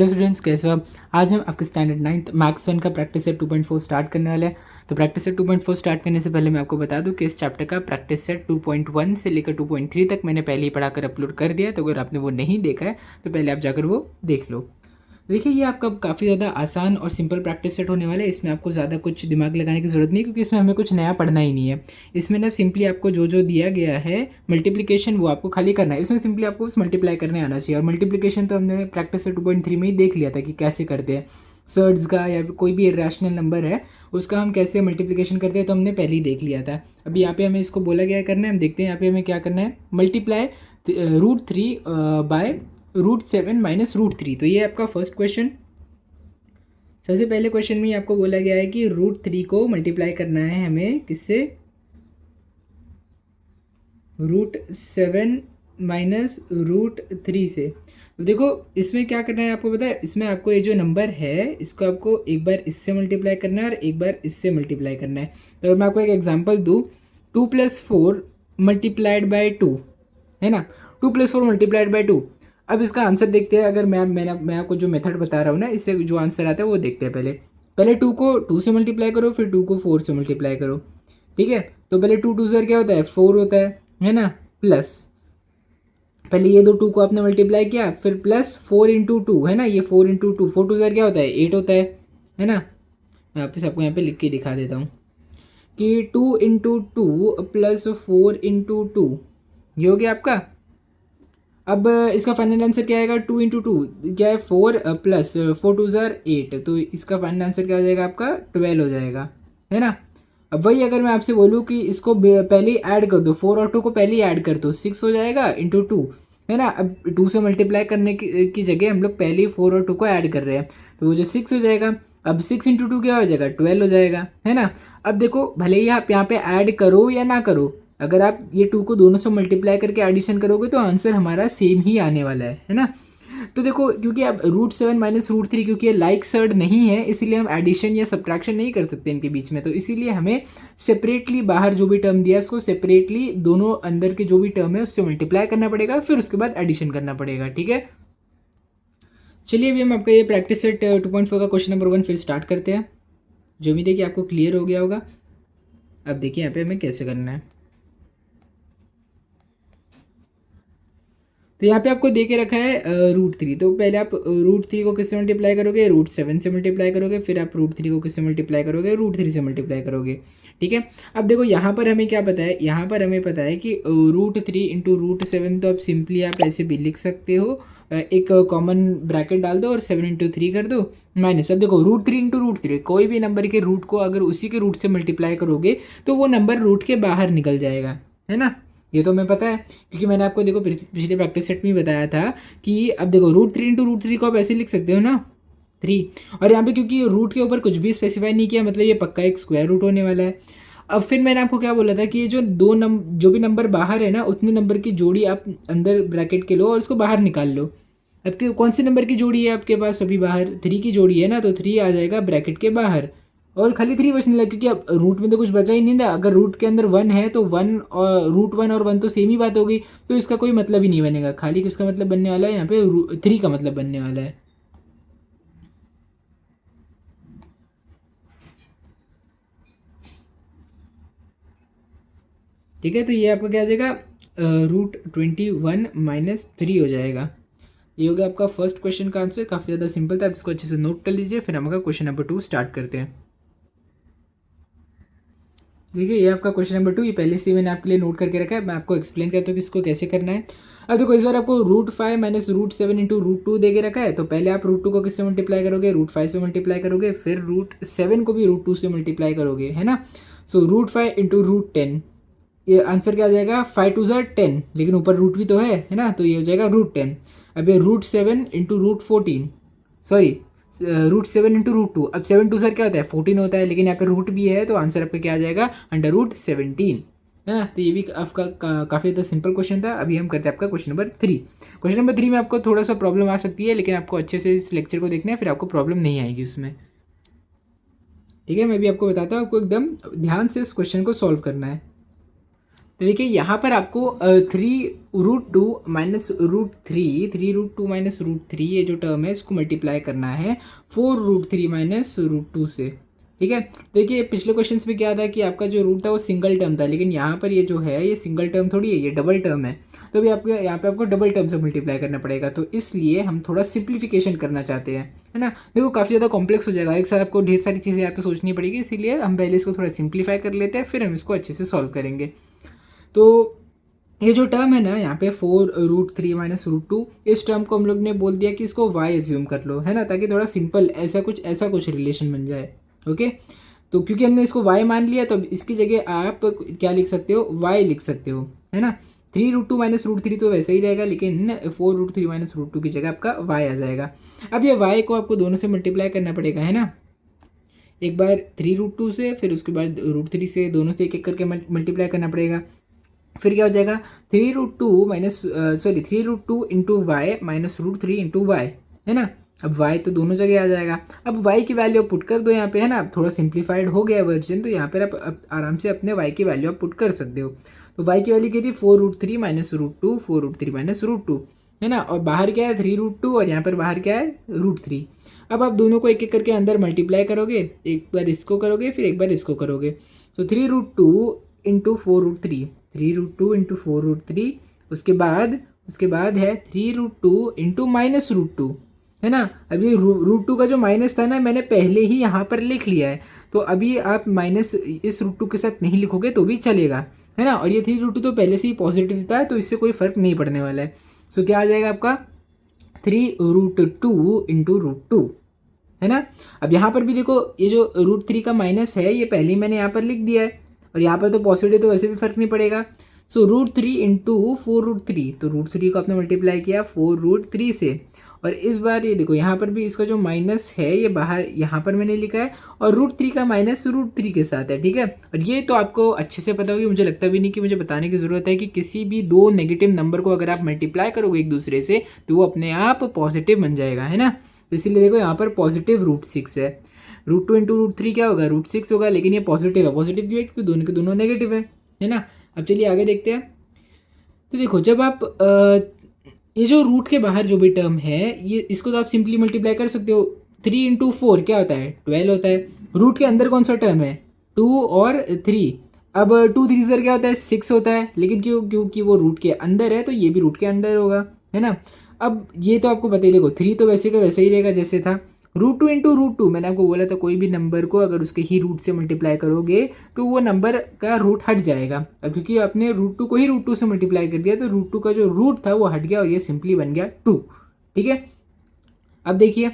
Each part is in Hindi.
हेलो स्टूडेंट्स, कैसे हो आप। आज हम आपके स्टैंडर्ड 9th मैथ्स 1 का प्रैक्टिस सेट 2.4 स्टार्ट करने वाले हैं। तो प्रैक्टिस सेट 2.4 स्टार्ट करने से पहले मैं आपको बता दूं कि इस चैप्टर का प्रैक्टिस सेट 2.1 से लेकर 2.3 तक मैंने पहले ही पढ़ाकर अपलोड कर दिया है। तो अगर आपने वो नहीं देखा है तो पहले आप जाकर वो देख लो। देखिए, ये आपका काफ़ी ज़्यादा आसान और सिंपल प्रैक्टिस सेट होने वाला है। इसमें आपको ज़्यादा कुछ दिमाग लगाने की ज़रूरत नहीं, क्योंकि इसमें हमें कुछ नया पढ़ना ही नहीं है। इसमें ना सिंपली आपको जो जो दिया गया है मल्टीप्लिकेशन वो आपको खाली करना है। इसमें सिंपली आपको बस मल्टीप्लाई करने आना चाहिए। और मल्टीप्लिकेशन तो हमने प्रैक्टिस सेट 2.3 में ही देख लिया था कि कैसे करते हैं। सर्ड्स का या कोई भी रैशनल नंबर है उसका हम कैसे मल्टीप्लिकेशन करते हैं तो हमने पहले ही देख लिया था। अभी यहाँ पे हमें इसको बोला गया है करना है। हम देखते हैं यहाँ पे हमें क्या करना है। Multiply √3 by √7 minus √3। तो ये आपका फर्स्ट क्वेश्चन। सबसे पहले क्वेश्चन में आपको बोला गया है कि √3 को मल्टीप्लाई करना है हमें किससे, √7 माइनस √3 से। तो देखो इसमें क्या करना है आपको पता है। इसमें आपको ये जो नंबर है इसको आपको एक बार इससे मल्टीप्लाई करना है और एक बार इससे मल्टीप्लाई करना है। तो मैं आपको एक एग्जांपल दूँ, 2+4 मल्टीप्लाइड बाय 2 है ना। 2+4 मल्टीप्लाइड बाय 2। अब इसका आंसर देखते हैं। अगर मैं आपको जो मेथड बता रहा हूँ ना, इससे जो आंसर आता है वो देखते हैं। पहले 2 को 2 से मल्टीप्लाई करो, फिर 2 को 4 से मल्टीप्लाई करो। ठीक है, तो पहले 2 2 सर क्या होता है 4 होता है ना। प्लस पहले ये दो 2 को आपने मल्टीप्लाई किया, फिर प्लस 4 × 2 है ना। ये 4 × 2, 4 2 सर क्या होता है 8 होता है ना। मैं वापस आपको यहाँ पे लिख के दिखा देता हूँ कि 2 × 2 प्लस 4 × 2 ये हो गया आपका। अब इसका फाइनल आंसर क्या आएगा, 2 × 2 क्या है 4 प्लस 4 2 ज़ार 8। तो इसका फाइनल आंसर क्या हो जाएगा आपका 12 हो जाएगा, है ना। अब वही अगर मैं आपसे बोलूँ कि इसको पहले ही ऐड कर दो, 4 और 2 को पहले ही ऐड कर दो, 6 हो जाएगा × 2 है ना। अब 2 से मल्टीप्लाई करने की जगह हम लोग पहले ही 4 और 2 को ऐड कर रहे हैं, तो वो जो 6 हो जाएगा। अब 6 × 2 क्या हो जाएगा 12 हो जाएगा, है ना। अब देखो भले ही आप यहाँ पे ऐड करो या ना करो, अगर आप ये 2 को दोनों से मल्टीप्लाई करके एडिशन करोगे तो आंसर हमारा सेम ही आने वाला है ना। तो देखो क्योंकि अब √7 माइनस √3 क्योंकि ये लाइक सर्ड नहीं है, इसीलिए हम एडिशन या सब्ट्रैक्शन नहीं कर सकते इनके बीच में। तो इसीलिए हमें सेपरेटली बाहर जो भी टर्म दिया है उसको सेपरेटली दोनों अंदर के जो भी टर्म है उससे मल्टीप्लाई करना पड़ेगा, फिर उसके बाद एडिशन करना पड़ेगा। ठीक है, चलिए अभी हम आपका ये प्रैक्टिस सेट 2.4 का क्वेश्चन नंबर 1 फिर स्टार्ट करते हैं। जो उम्मीद है कि आपको क्लियर हो गया होगा। अब देखिए यहाँ पे हमें कैसे करना है। तो यहाँ पे आपको दे के रखा है √3। तो पहले आप √3 को किससे मल्टीप्लाई करोगे, √7 से मल्टीप्लाई करोगे, फिर आप √3 को किससे मल्टीप्लाई करोगे, √3 से मल्टीप्लाई करोगे। ठीक है, अब देखो यहाँ पर हमें क्या पता है, यहाँ पर हमें पता है कि √3 × √7। तो अब सिंपली आप ऐसे भी लिख सकते हो, एक कॉमन ब्रैकेट डाल दो और 7 × 3 कर दो माइनस। अब देखो √3 × √3 कोई भी नंबर के रूट को अगर उसी के रूट से मल्टीप्लाई करोगे तो वो नंबर रूट के बाहर निकल जाएगा, है ना। ये तो हमें पता है क्योंकि मैंने आपको देखो पिछले प्रैक्टिस सेट में ही बताया था कि अब देखो √3 × √3 को आप ऐसे लिख सकते हो ना 3। और यहाँ पे क्योंकि रूट के ऊपर कुछ भी स्पेसिफाई नहीं किया, मतलब ये पक्का एक स्क्वायर रूट होने वाला है। अब फिर मैंने आपको क्या बोला था कि ये जो भी नंबर बाहर है ना उतने नंबर की जोड़ी आप अंदर ब्रैकेट के लो और उसको बाहर निकाल लो। अब कौन से नंबर की जोड़ी है आपके पास अभी बाहर, 3 की जोड़ी है ना, तो 3 आ जाएगा ब्रैकेट के बाहर और खाली 3 बचने लगा, क्योंकि अब रूट में तो कुछ बचा ही नहीं ना। अगर रूट के अंदर 1 है तो 1 और √1 और 1 तो सेम ही बात होगी, तो इसका कोई मतलब ही नहीं बनेगा। खाली किसका मतलब बनने वाला है यहाँ पे 3 का मतलब बनने वाला है। ठीक है, तो ये आपका क्या आ जाएगा √21 माइनस 3 हो जाएगा। ये हो गया आपका फर्स्ट क्वेश्चन का आंसर। काफ़ी ज़्यादा सिंपल था, आप इसको अच्छे से नोट कर लीजिए। फिर हम आपका क्वेश्चन नंबर 2 स्टार्ट करते हैं। देखिए ये आपका क्वेश्चन नंबर 2, ये पहले से मैंने आपके लिए नोट करके रखा है। मैं आपको एक्सप्लेन करता हूँ कि इसको कैसे करना है। अब देखो इस बार आपको √5 माइनस √7 × √2 दे के रखा है। तो पहले आप √2 को किससे मल्टीप्लाई करोगे, √5 से मल्टीप्लाई करोगे, फिर √7 को भी √2 से मल्टीप्लाई करोगे, है ना। सो √5 × √10, ये आंसर क्या आ जाएगा 5 2 ज़ार 10, लेकिन ऊपर रूट भी तो है ना, तो ये हो जाएगा √10। अब ये √7 × √14, सॉरी √7 × √2। अब 7 2 सर क्या होता है 14 होता है, लेकिन यहाँ पे रूट भी है तो आंसर आपका क्या आ जाएगा √17, है ना। तो ये भी आपका काफ़ी ज़्यादा सिंपल क्वेश्चन था। अभी हम करते हैं आपका क्वेश्चन नंबर 3। क्वेश्चन नंबर 3 में आपको थोड़ा सा प्रॉब्लम आ सकती है, लेकिन आपको अच्छे से इस लेक्चर को देखना है, फिर आपको प्रॉब्लम नहीं आएगी उसमें। ठीक है, मैं भी आपको बताता हूँ, आपको एकदम ध्यान से इस क्वेश्चन को सॉल्व करना है। तो देखिए यहाँ पर आपको 3√2 माइनस √3, 3√2 माइनस √3 ये जो टर्म है इसको मल्टीप्लाई करना है 4√3 माइनस √2 से। ठीक है, देखिए पिछले क्वेश्चन में क्या था कि आपका जो रूट था वो सिंगल टर्म था, लेकिन यहाँ पर ये जो है ये सिंगल टर्म थोड़ी है, ये डबल टर्म है। तो अभी आपको यहाँ पे आपको डबल टर्म से मल्टीप्लाई करना पड़ेगा, तो इसलिए हम थोड़ा सिंप्लीफिकेशन करना चाहते हैं, है ना। देखो काफ़ी ज़्यादा कॉम्प्लेक्स हो जाएगा, एक साथ आपको ढेर सारी चीज़ें यहाँ पे सोचनी पड़ेगी, इसीलिए हम पहले इसको थोड़ा सिंप्लीफाई कर लेते हैं, फिर हम इसको अच्छे से सॉल्व करेंगे। तो ये जो टर्म है ना यहाँ पे 4√3 माइनस √2, इस टर्म को हम लोग ने बोल दिया कि इसको y एज्यूम कर लो, है ना, ताकि थोड़ा सिंपल ऐसा कुछ रिलेशन बन जाए। ओके, तो क्योंकि हमने इसको y मान लिया तो अब इसकी जगह आप क्या लिख सकते हो, y लिख सकते हो, है ना। 3√2 माइनस √3 तो वैसे ही रहेगा, लेकिन 4√3 माइनस √2 की जगह आपका y आ जाएगा। अब ये y को आपको दोनों से मल्टीप्लाई करना पड़ेगा, है ना। एक बार 3√2 से, फिर उसके बाद √3 से, दोनों से एक एक करके मल्टीप्लाई करना पड़ेगा। फिर क्या हो जाएगा 3√2 minus 3√2 into Y minus √3 into Y, है ना। अब y तो दोनों जगह आ जाएगा। अब y की वैल्यू आप पुट कर दो यहाँ पे, है ना। थोड़ा सिंप्लीफाइड हो गया वर्जन, तो यहाँ पर आप आराम से अपने y की वैल्यू आप पुट कर सकते हो। तो y की वैल्यू क्या थी 4√3 माइनस √2, 4√3 माइनस √2, है ना। और बाहर क्या है 3√2 और यहाँ पर बाहर क्या है √3। अब आप दोनों को एक एक करके अंदर मल्टीप्लाई करोगे, एक बार इसको करोगे फिर एक बार इसको करोगे। तो 3√2 इंटू 4√3, 3√2 इंटू 4√3, उसके बाद है 3√2 इंटू माइनस √2, है ना। अभी √2 का जो माइनस था ना मैंने पहले ही यहाँ पर लिख लिया है, तो अभी आप माइनस इस √2 के साथ नहीं लिखोगे तो भी चलेगा, है ना। और ये 3√2 तो पहले से ही पॉजिटिव था, तो इससे कोई फर्क नहीं पड़ने वाला है। सो क्या आ जाएगा आपका 3√2 इंटू √2, है ना। अब यहाँ पर भी देखो ये जो √3 का माइनस है ये पहले ही मैंने यहाँ पर लिख दिया है, और यहाँ पर तो पॉजिटिव तो वैसे भी फर्क नहीं पड़ेगा। सो √3 इंटू 4√3, तो √3 को आपने मल्टीप्लाई किया 4√3 से, और इस बार ये देखो यहाँ पर भी इसका जो माइनस है ये बाहर यहाँ पर मैंने लिखा है, और √3 का माइनस √3 के साथ है, ठीक है। और ये तो आपको अच्छे से पता होगी, मुझे लगता भी नहीं कि मुझे बताने की ज़रूरत है कि किसी भी दो नेगेटिव नंबर को अगर आप मल्टीप्लाई करोगे एक दूसरे से तो वो अपने आप पॉजिटिव बन जाएगा, है ना। तो इसीलिए देखो यहाँ पर पॉजिटिव √6 है, √2 इंटू √3 क्या होगा √6 होगा, लेकिन ये पॉजिटिव है। पॉजिटिव क्यों है, क्योंकि दोनों के दोनों नेगेटिव है ना। अब चलिए आगे देखते हैं। तो देखो जब आप ये जो रूट के बाहर जो भी टर्म है ये इसको तो आप सिंपली मल्टीप्लाई कर सकते हो। 3 इंटू 4 क्या होता है 12 होता है। रूट के अंदर कौन सा टर्म है 2 और 3। अब 2 3 सर क्या होता है 6 होता है, लेकिन क्योंकि वो रूट के अंदर है तो ये भी रूट के अंदर होगा, है ना। अब ये तो आपको पता ही, देखो 3 तो वैसे का वैसे ही रहेगा जैसे था। √2 इंटू √2 मैंने आपको बोला था कोई भी नंबर को अगर उसके ही रूट से मल्टीप्लाई करोगे तो वो नंबर का रूट हट जाएगा। अब क्योंकि आपने √2 को ही √2 से मल्टीप्लाई कर दिया तो √2 का जो रूट था वो हट गया और ये सिंपली बन गया 2, ठीक है। अब देखिए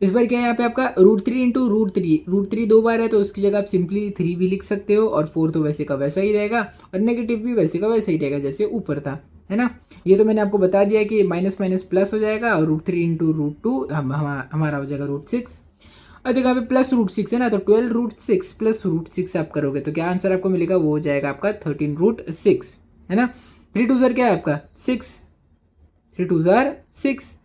इस बार क्या है यहाँ पे आपका √3 इंटू √3, √3 दो बार है तो उसकी जगह आप सिंपली 3 भी लिख सकते हो, और 4 तो वैसे का वैसा ही रहेगा, और नेगेटिव भी वैसे का वैसा ही रहेगा जैसे ऊपर था, है ना। ये तो मैंने आपको बता दिया कि माइनस माइनस प्लस हो जाएगा, और √3 इंटू √2 हमारा हो जाएगा √6। और देखो यहाँ पे प्लस √6 है ना, तो 12√6 प्लस √6 आप करोगे तो क्या आंसर आपको मिलेगा, वो हो जाएगा आपका 13√6, है ना। 3 2 ज़र क्या है आपका 6, 3 2 ज़र 6,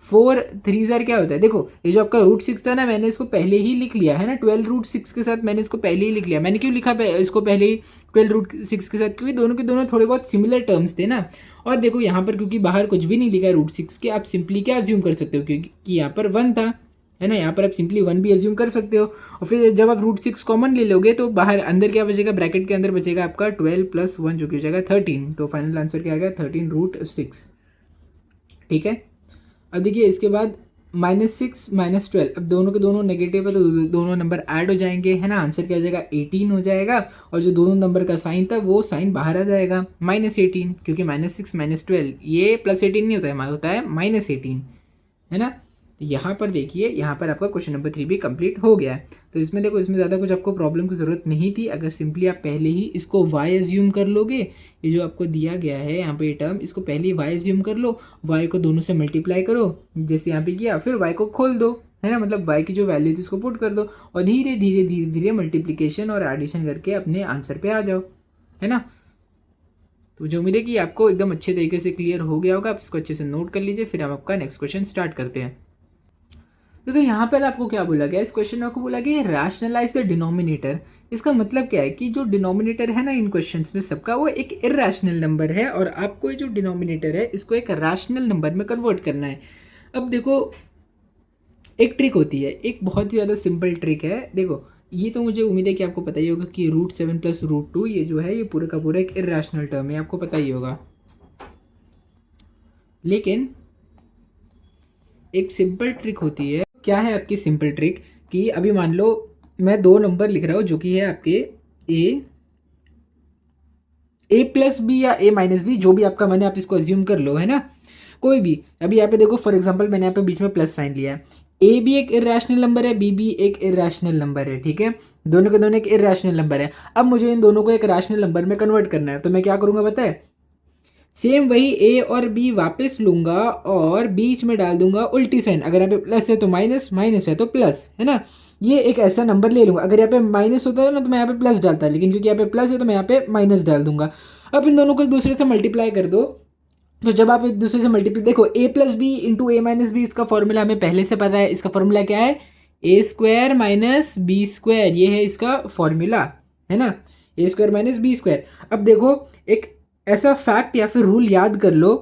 4 3 ज़र क्या होता है, देखो ये जो आपका √6 था ना मैंने इसको पहले ही लिख लिया है ना, 12√6 के साथ मैंने इसको पहले ही लिख लिया। मैंने क्यों लिखा इसको पहले ही 12√6 के साथ, क्योंकि दोनों के दोनों थोड़े बहुत सिमिलर टर्म्स थे ना। और देखो यहाँ पर क्योंकि बाहर कुछ भी नहीं लिखा है √6 के, आप सिंपली क्या अज्यूम कर सकते हो क्योंकि यहाँ पर 1 था, है ना। यहाँ पर आप सिंपली 1 भी अज्यूम कर सकते हो, और फिर जब आप √6 कॉमन ले लोगे तो बाहर अंदर क्या बचेगा, ब्रैकेट के अंदर बचेगा आपका 12 + 1 जो कि हो जाएगा 13। तो फाइनल आंसर क्या आ गया 13√6, ठीक है। अब देखिए इसके बाद -6 -12, अब दोनों के दोनों नेगेटिव है तो दोनों नंबर ऐड हो जाएंगे, है ना। आंसर क्या हो जाएगा 18 हो जाएगा, और जो दोनों नंबर का साइन था वो साइन बाहर आ जाएगा -18, क्योंकि -6 -12 ये +18 नहीं होता है, होता है -18, है ना। तो यहाँ पर देखिए यहाँ पर आपका क्वेश्चन नंबर 3 भी कंप्लीट हो गया है। तो इसमें देखो इसमें ज़्यादा कुछ आपको प्रॉब्लम की ज़रूरत नहीं थी, अगर सिंपली आप पहले ही इसको y एज्यूम कर लोगे, ये जो आपको दिया गया है यहाँ पे ये टर्म, इसको पहले ही y एज्यूम कर लो, y को दोनों से मल्टीप्लाई करो जैसे यहाँ पे किया, फिर y को खोल दो, है ना, मतलब y की जो वैल्यू थी उसको पुट कर दो, और धीरे धीरे धीरे धीरे मल्टीप्लीकेशन और एडिशन करके अपने आंसर पे आ जाओ, है ना। तो मुझे उम्मीद है कि आपको एकदम अच्छे तरीके से क्लियर हो गया होगा, आप इसको अच्छे से नोट कर लीजिए, फिर हम आपका नेक्स्ट क्वेश्चन स्टार्ट करते हैं। देखो यहाँ पर आपको क्या बोला गया, इस क्वेश्चन में आपको बोला गया रैशनलाइज द डिनोमिनेटर। इसका मतलब क्या है कि जो डिनोमिनेटर है ना इन क्वेश्चंस में सबका, वो एक इरेशनल नंबर है और आपको ये जो डिनोमिनेटर है इसको एक रैशनल नंबर में कन्वर्ट करना है। अब देखो एक ट्रिक होती है, एक बहुत ही ज़्यादा सिंपल ट्रिक है। देखो ये तो मुझे उम्मीद है कि आपको पता ही होगा कि √7 + √2 ये जो है ये पूरा का पूरा एक इरेशनल टर्म है, आपको पता ही होगा। लेकिन एक सिंपल ट्रिक होती है। क्या है आपकी सिंपल ट्रिक कि अभी मान लो मैं दो नंबर लिख रहा हूँ जो कि है आपके a+b या a-b, जो भी आपका मन है आप इसको अज्यूम कर लो, है ना, कोई भी। अभी यहाँ पे देखो फॉर एग्जांपल मैंने यहाँ पे बीच में प्लस साइन लिया है। ए भी एक इरेशनल नंबर है, बी भी एक इरेशनल नंबर है, ठीक है, दोनों के दोनों एक इरेशनल नंबर है। अब मुझे इन दोनों को एक रैशनल नंबर में कन्वर्ट करना है, तो मैं क्या करूँगा पता है, सेम वही ए और बी वापस लूंगा और बीच में डाल दूंगा उल्टी साइन। अगर यहाँ पे प्लस है तो माइनस, माइनस है तो प्लस, है ना। ये एक ऐसा नंबर ले लूंगा, अगर यहाँ पे माइनस होता है ना तो मैं यहाँ पे प्लस डालता, लेकिन क्योंकि यहाँ पे प्लस है तो मैं यहाँ पे माइनस डाल दूंगा। अब इन दोनों को एक दूसरे से मल्टीप्लाई कर दो। तो जब आप एक दूसरे से मल्टीप्लाई, देखो a+b × a-b, इसका फॉर्मूला हमें पहले से पता है। इसका फॉर्मूला क्या है, a² - b², ये है इसका फॉर्मूला, है ना, a² - b²। अब देखो एक ऐसा फैक्ट या फिर रूल याद कर लो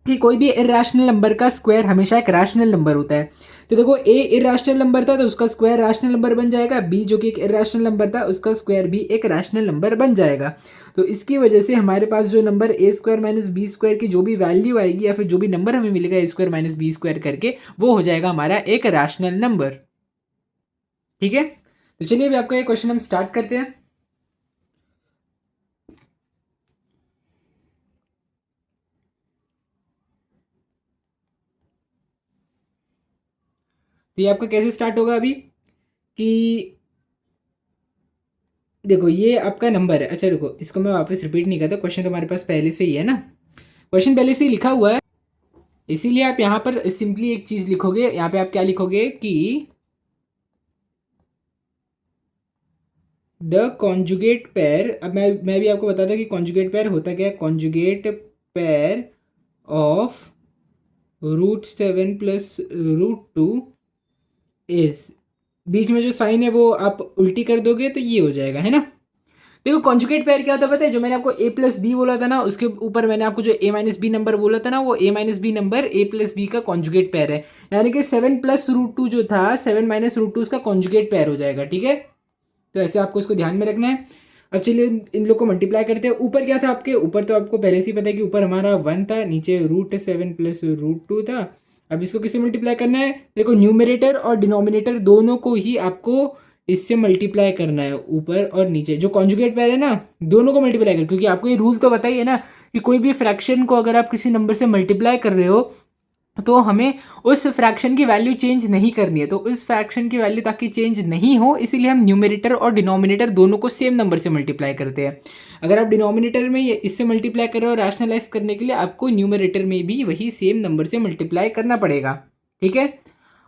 कि कोई भी इरेशनल नंबर का स्क्वायर हमेशा एक रैशनल नंबर होता है। तो देखो ए इरेशनल नंबर था तो उसका स्क्वायर रैशनल नंबर बन जाएगा, बी जो कि एक इरेशनल नंबर था उसका स्क्वायर भी एक रैशनल नंबर बन जाएगा। तो इसकी वजह से हमारे पास जो नंबर a² - b² की जो भी वैल्यू आएगी या फिर जो भी नंबर हमें मिलेगा a² - b² करके, वो हो जाएगा हमारा एक रैशनल नंबर। ठीक है, तो चलिए अभी आपका ये क्वेश्चन हम स्टार्ट करते हैं। तो ये आपका कैसे स्टार्ट होगा अभी कि देखो ये आपका नंबर है। अच्छा देखो इसको मैं वापस रिपीट नहीं करता, क्वेश्चन तो हमारे पास पहले से ही है ना, क्वेश्चन पहले से ही लिखा हुआ है, इसीलिए आप यहाँ पर सिंपली एक चीज़ लिखोगे। यहाँ पे आप क्या लिखोगे कि द कॉन्जुगेट पेयर। अब मैं भी आपको बताता कि कॉन्जुगेट पेयर होता क्या है। कॉन्जुगेट पेयर ऑफ √7 + √2 इज, बीच में जो साइन है वो आप उल्टी कर दोगे तो ये हो जाएगा, है ना। देखो कॉन्जुगेट पेयर क्या होता है पता है, जो मैंने आपको a+b बोला था ना, उसके ऊपर मैंने आपको जो a-b नंबर बोला था ना, वो a-b नंबर a+b का कॉन्जुगेट पेयर है। यानी कि 7 + √2 जो था, 7 - √2 उसका कॉन्जुगेट पेयर हो जाएगा, ठीक है। तो ऐसे आपको इसको ध्यान में रखना है। अब चलिए इन लोग को मल्टीप्लाई करते हैं। ऊपर क्या था आपके, ऊपर तो आपको पहले से ही पता है कि ऊपर हमारा 1 था, नीचे √7 + √2 था। अब इसको किससे मल्टीप्लाई करना है, देखो न्यूमरेटर और डिनोमिनेटर दोनों को ही आपको इससे मल्टीप्लाई करना है, ऊपर और नीचे जो कॉन्जुगेट पेयर है ना, दोनों को मल्टीप्लाई कर, क्योंकि आपको ये रूल तो पता ही है ना कि कोई भी फ्रैक्शन को अगर आप किसी नंबर से मल्टीप्लाई कर रहे हो तो हमें उस फ्रैक्शन की वैल्यू चेंज नहीं करनी है। तो उस फ्रैक्शन की वैल्यू ताकि चेंज नहीं हो, इसीलिए हम न्यूमरेटर और डिनोमिनेटर दोनों को सेम नंबर से मल्टीप्लाई करते हैं। अगर आप डिनोमिनेटर में इससे मल्टीप्लाई कर रहे हो रैशनलाइज करने के लिए, आपको न्यूमरेटर में भी वही सेम नंबर से मल्टीप्लाई करना पड़ेगा, ठीक है।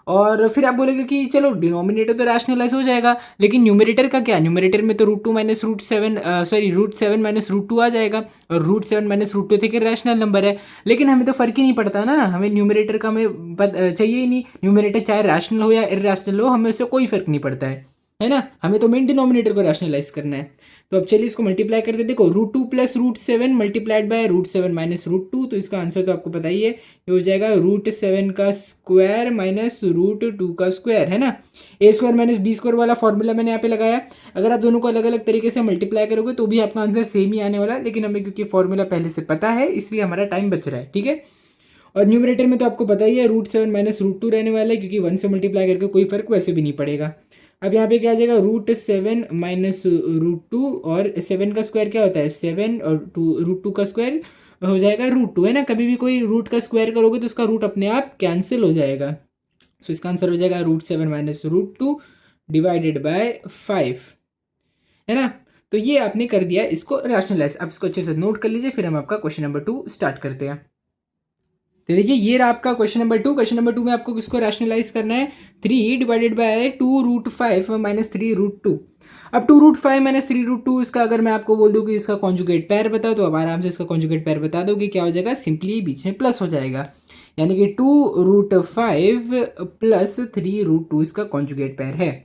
और फिर आप बोलोगे कि चलो डिनोमिनेटर तो रैशनलाइज हो जाएगा, लेकिन न्यूमरेटर का क्या, न्यूमरेटर में तो √2 - √7 सॉरी √7 - √2 आ जाएगा, और √7 - √2 थे कि रैशनल नंबर है। लेकिन हमें तो फ़र्क ही नहीं पड़ता ना, हमें न्यूमरेटर का हमें चाहिए ही नहीं, न्यूमरेटर चाहे रैशनल हो या इरेशनल हो, हमें उससे कोई फ़र्क नहीं पड़ता है ना। हमें तो मेन डिनोमिनेटर को रैशनलाइज करना है। तो अब चलिए इसको मल्टीप्लाई करते हैं। देखो √2 + √7 मल्टीप्लाइड बाय √7 - √2, तो इसका आंसर तो आपको पता ही है, ये हो जाएगा √7 का स्क्वायर माइनस √2 का स्क्वायर, है ना। a² - b² वाला फॉर्मूला मैंने यहाँ पे लगाया। अगर आप दोनों को अलग अलग तरीके से मल्टीप्लाई करोगे तो भी आपका आंसर सेम ही आने वाला है, लेकिन हमें क्योंकि फॉर्मूला पहले से पता है इसलिए हमारा टाइम बच रहा है, ठीक है। और न्यूमरेटर में तो आपको पता ही है √7 - √2 रहने वाला है, क्योंकि 1 से मल्टीप्लाई करके कोई फर्क वैसे भी नहीं पड़ेगा। अब यहाँ पे क्या आ जाएगा, √7 - √2, और 7 का स्क्वायर क्या होता है 7, और √2 का स्क्वायर हो जाएगा √2, है ना। कभी भी कोई रूट का स्क्वायर करोगे तो उसका रूट अपने आप कैंसिल हो जाएगा। सो इसका आंसर हो जाएगा √7 - √2 डिवाइडेड बाय 5, है ना। तो ये आपने कर दिया इसको रैशनलाइज। अब इसको अच्छे से नोट कर लीजिए, फिर हम आपका क्वेश्चन नंबर 2 स्टार्ट करते हैं। तो देखिए ये रहा आपका क्वेश्चन नंबर 2। क्वेश्चन नंबर 2 में आपको किसको रैशनलाइज करना है, 3 डिवाइडेड बाय 2√5 - 3√2। अब 2√5 - 3√2 इसका अगर मैं आपको बोल दूं कि इसका कॉन्जुगेट पेयर बताओ, तो अब आराम से इसका कॉन्जुगेट पेयर बता दोगे, क्या हो जाएगा, सिंपली बीच में प्लस हो जाएगा। यानी कि 2√5 प्लस 3√2 इसका कॉन्जुगेट पेयर है।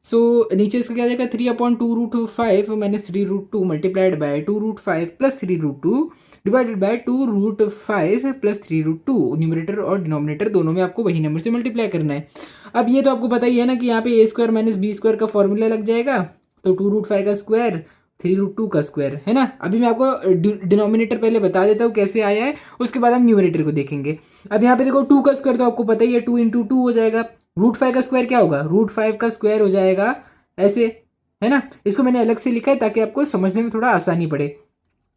सो नीचे इसका क्या आ जाएगा, 3/2√5 minus 3√2 multiplied by 2√5 plus 3√2 divided by 2√5 plus 3√2। Numerator और डिनोमिनेटर दोनों में आपको वही नंबर से मल्टीप्लाई करना है। अब ये तो आपको पता ही है ना कि यहाँ पे a² माइनस b² का फॉर्मूला लग जाएगा, तो 2√5 का स्क्वायर 3√2 का स्क्वायर है ना। अभी मैं आपको डिनोमिनेटर पहले बता देता हूँ कैसे आया है, उसके बाद हम न्यूमरेटर को देखेंगे। अब यहाँ पे देखो 2 का स्क्वायर तो आपको पता ही है, 2 × 2 हो जाएगा। √5 का स्क्वायर क्या होगा, √5 का स्क्वायर हो जाएगा ऐसे, है ना। इसको मैंने अलग से लिखा है ताकि आपको समझने में थोड़ा आसानी पड़े।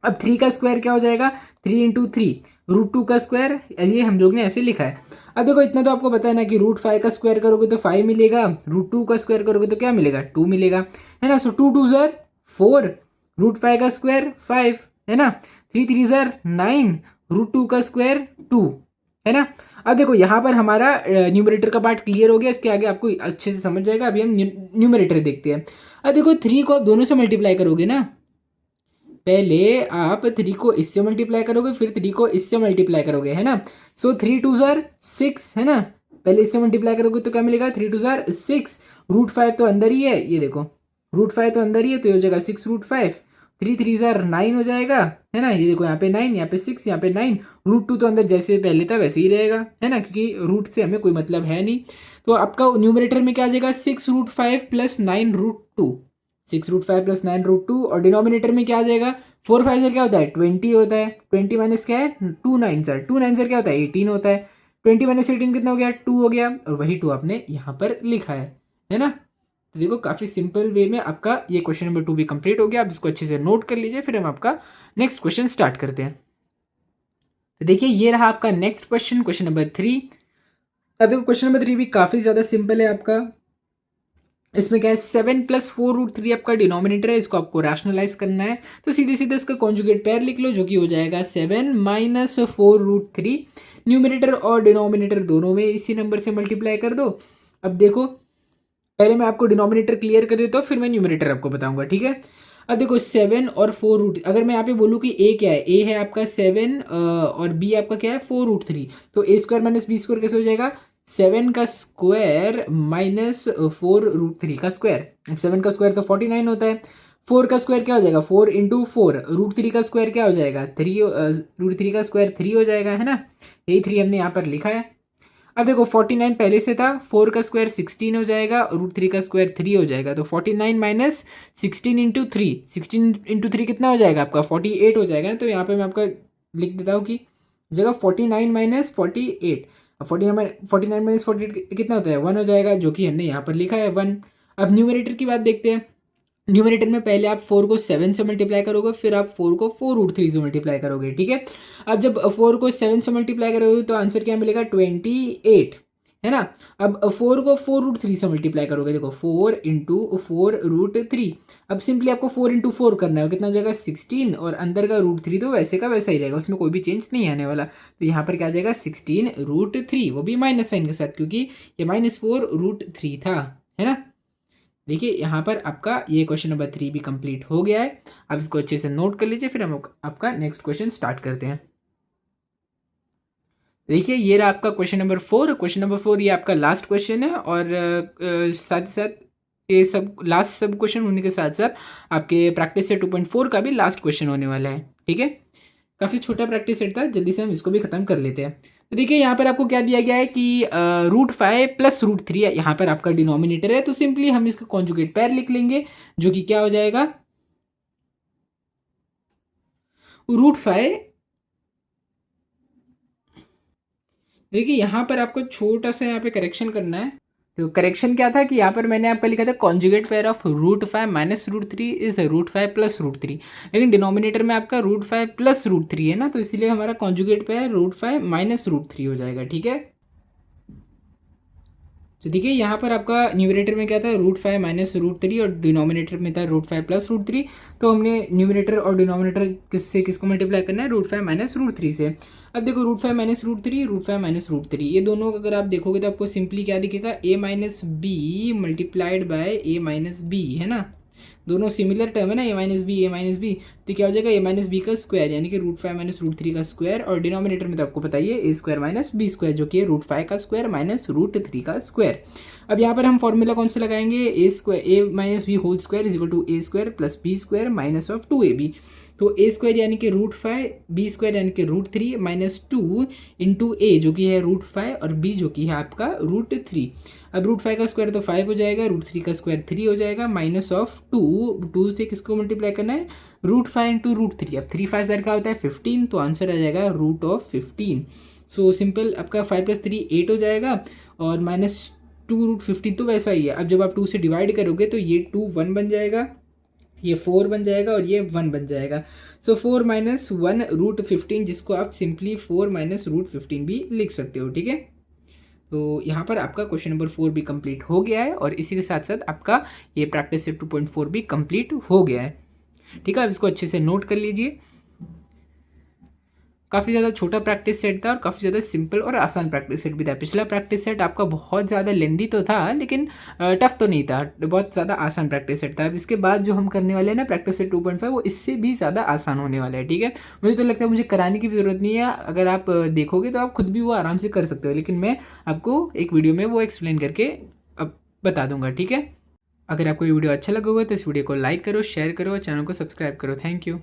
अब 3 का स्क्वायर क्या हो जाएगा, 3 × 3 √2 का स्क्वायर, ये हम लोग ने ऐसे लिखा है। अब देखो इतना तो आपको पता है ना कि √5 का स्क्वायर करोगे तो 5 मिलेगा, √2 का स्क्वायर करोगे तो क्या मिलेगा, 2 मिलेगा, है ना। सो 2 2 ज़र 4, √5 का स्क्वायर 5, है ना। 3 3 ज़र 9, √2 का स्क्वायर 2, है ना। अब देखो यहाँ पर हमारा न्यूमरेटर का पार्ट क्लियर हो गया, इसके आगे आपको अच्छे से समझ जाएगा। अभी हम न्यूमरेटर देखते हैं। अब देखो 3 को आप दोनों से मल्टीप्लाई करोगे ना, पहले आप 3 को इससे मल्टीप्लाई करोगे, फिर 3 को इससे मल्टीप्लाई करोगे, है ना। सो 3 2 ज़र 6, है ना। पहले इससे मल्टीप्लाई करोगे तो क्या मिलेगा, 3 2 ज़र 6, √5 तो अंदर ही है, ये देखो √5 तो अंदर ही है, तो ये हो जाएगा 6√5, 3 3 ज़र 9 हो जाएगा, है ना। ये देखो यहाँ पे 9, यहाँ पे 6, यहाँ पे 9, √2 तो अंदर जैसे पहले था वैसे ही रहेगा, है ना, क्योंकि रूट से हमें कोई मतलब है नहीं। तो आपका न्यूमरेटर में क्या आ जाएगा, 6√5 प्लस 9√2, 6√5 प्लस 9√2, और डिनोमिनेटर में क्या आ जाएगा, 4 5 सर क्या होता है, 20 होता है, 20 माइनस क्या है, 2 9 सर, 2 9 सर क्या होता है, 18 होता है, 20 माइनस 18 कितना हो गया, 2 हो गया, और वही 2 आपने यहाँ पर लिखा है ना। तो देखो काफ़ी सिंपल वे में आपका ये क्वेश्चन नंबर 2 भी कंप्लीट हो गया। आप इसको अच्छे से नोट कर लीजिए, फिर हम आपका नेक्स्ट क्वेश्चन स्टार्ट करते हैं। तो देखिए ये रहा आपका नेक्स्ट क्वेश्चन, क्वेश्चन नंबर 3। अब देखो क्वेश्चन नंबर 3 भी काफ़ी ज़्यादा सिंपल है आपका। इसमें क्या है, 7 + 4√3 आपका डिनोमिनेटर है, इसको आपको रैशनलाइज करना है। तो सीधे सीधे इसका कॉन्जुगेट पेयर लिख लो, जो कि हो जाएगा 7 - 4√3। न्यूमिनेटर और डिनोमिनेटर दोनों में इसी नंबर से मल्टीप्लाई कर दो। अब देखो पहले मैं आपको डिनोमिनेटर क्लियर कर देता हूँ, फिर मैं न्यूमिनेटर आपको बताऊंगा, ठीक है। अब देखो 7 और 4√3, अगर मैं यहाँ पे बोलूँ कि ए क्या है, ए है आपका 7 और बी आपका क्या है 4√3, तो a² माइनस b² कैसे हो जाएगा, 7 का स्क्वायर माइनस 4√3 का स्क्वायर। 7 का स्क्वायर तो 49 होता है, 4 का स्क्वायर क्या हो जाएगा, 4 × 4, √3 का स्क्वायर क्या हो जाएगा, 3, √3 का स्क्वायर 3 हो जाएगा, है ना। यही 3 हमने यहाँ पर लिखा है। अब देखो 49 पहले से था, 4 का स्क्वायर 16 हो जाएगा, √3 का स्क्वायर 3 हो जाएगा, तो 49 माइनस 16 × 3, 16 × 3 कितना हो जाएगा आपका, 48 हो जाएगा ना। तो यहाँ पे मैं आपका लिख देता हूँ कि जगह 49 माइनस 48, अब 49 माइनस 48 कितना होता है, 1 हो जाएगा, जो कि हमने यहाँ पर लिखा है 1। अब न्यूमरेटर की बात देखते हैं। न्यूमरेटर में पहले आप 4 को 7 से मल्टीप्लाई करोगे, फिर आप 4 को 4√3 से मल्टीप्लाई करोगे, ठीक है। अब जब 4 को 7 से मल्टीप्लाई करोगे तो आंसर क्या मिलेगा, 28, है ना। अब 4 को 4√3 से मल्टीप्लाई करोगे, देखो 4 × 4√3। अब सिंपली आपको 4 × 4 करना है, कितना हो जाएगा 16, और अंदर का √3 तो वैसे का वैसा ही रहेगा, उसमें कोई भी चेंज नहीं आने वाला। तो यहाँ पर क्या आ जाएगा 16√3, वो भी माइनस साइन के साथ, क्योंकि ये -4√3 था, है ना। देखिए यहाँ पर आपका ये क्वेश्चन नंबर 3 भी कंप्लीट हो गया है। आप इसको अच्छे से नोट कर लीजिए, फिर हम आपका नेक्स्ट क्वेश्चन स्टार्ट करते हैं। देखिए ये रहा आपका क्वेश्चन नंबर 4। क्वेश्चन नंबर 4 ये आपका लास्ट क्वेश्चन है, और साथ ही साथ ये सब लास्ट सब क्वेश्चन होने के साथ साथ आपके प्रैक्टिस सेट 2.4 का भी लास्ट क्वेश्चन होने वाला है, ठीक है। काफ़ी छोटा प्रैक्टिस सेट था, जल्दी से हम इसको भी ख़त्म कर लेते हैं। तो देखिए यहाँ पर आपको क्या दिया गया है कि √5 + √3 है, यहाँ पर आपका डिनोमिनेटर है, तो सिंपली हम इसका कॉन्जुगेट पेयर लिख लेंगे, जो कि क्या हो जाएगा, √5। देखिए यहाँ पर आपको छोटा सा यहाँ पे करेक्शन करना है। तो करेक्शन क्या था कि यहाँ पर मैंने आपका लिखा था कॉन्जुगेट पेयर ऑफ √5 - √3 इज √5 + √3, लेकिन डिनोमिनेटर में आपका √5 + √3 है ना, तो इसीलिए हमारा कॉन्जुगेट पेयर √5 - √3 हो जाएगा, ठीक है। तो देखिए यहाँ पर आपका न्यूमरेटर में क्या था, √5 - √3, और डिनोमिनेटर में था √5 + √3। तो हमने न्यूमरेटर और डिनोमिनेटर किसको मल्टीप्लाई करना है, √5 - √3 से। अब देखो √5 - √3, √5 - √3, ये दोनों अगर आप देखोगे तो आपको सिंपली क्या दिखेगा, a - b multiplied by a - b, है ना। दोनों सिमिलर टर्म है ना, ए माइनस बी, तो क्या हो जाएगा ए माइनस बी का स्क्वायर यानी कि √5 माइनस √3 का स्क्वायर, और डिनोमिनेटर में तो आपको पता ही है ए स्क्वायर माइनस बी स्क्वायर जो कि है √5 का स्क्वायर माइनस √3 का स्क्वायर। अब यहाँ पर हम फॉर्मूला कौन से लगाएंगे, A square A minus B whole square is equal to A square plus B square minus of 2ab। तो ए स्क्वायर यानी कि √5, बी स्क्वायर यानी कि √3 माइनस 2 इंटू ए जो कि है √5 और बी जो कि है आपका √3। अब √5 का स्क्वायर तो 5 हो जाएगा, √3 का स्क्वायर 3 हो जाएगा माइनस ऑफ 2 से किसको मल्टीप्लाई करना है, √5 इंटू √3। अब 3 5 का होता है 15, तो आंसर आ जाएगा √15। सो सिंपल, आपका 5 + 3 8 हो जाएगा और -2 √15 तो वैसा ही है। अब जब आप 2 से डिवाइड करोगे तो ये 2 1 बन जाएगा, ये 4 बन जाएगा और ये 1 बन जाएगा। सो 4 - 1 √15, जिसको आप सिंपली 4 - √15 भी लिख सकते हो, ठीक है। तो यहाँ पर आपका क्वेश्चन नंबर 4 भी कंप्लीट हो गया है और इसी के साथ साथ आपका ये प्रैक्टिस सेट 2.4 भी कंप्लीट हो गया है, ठीक है। अब इसको अच्छे से नोट कर लीजिए। काफ़ी ज़्यादा छोटा प्रैक्टिस सेट था और काफ़ी ज़्यादा सिंपल और आसान प्रैक्टिस सेट भी था। पिछला प्रैक्टिस सेट आपका बहुत ज़्यादा लेंदी तो था लेकिन टफ तो नहीं था, बहुत ज़्यादा आसान प्रैक्टिस सेट था। अब इसके बाद जो हम करने वाले हैं ना प्रैक्टिस सेट 2.5, वो इससे भी ज़्यादा आसान होने वाला है, ठीक है। मुझे तो लगता है मुझे कराने की भी ज़रूरत नहीं है, अगर आप देखोगे तो आप खुद भी वो आराम से कर सकते हो, लेकिन मैं आपको एक वीडियो में वो एक्सप्लेन करके अब बता दूंगा, ठीक है। अगर आपको ये वीडियो अच्छा लगा होगा तो इस वीडियो को लाइक करो, शेयर करो और चैनल को सब्सक्राइब करो। Thank you.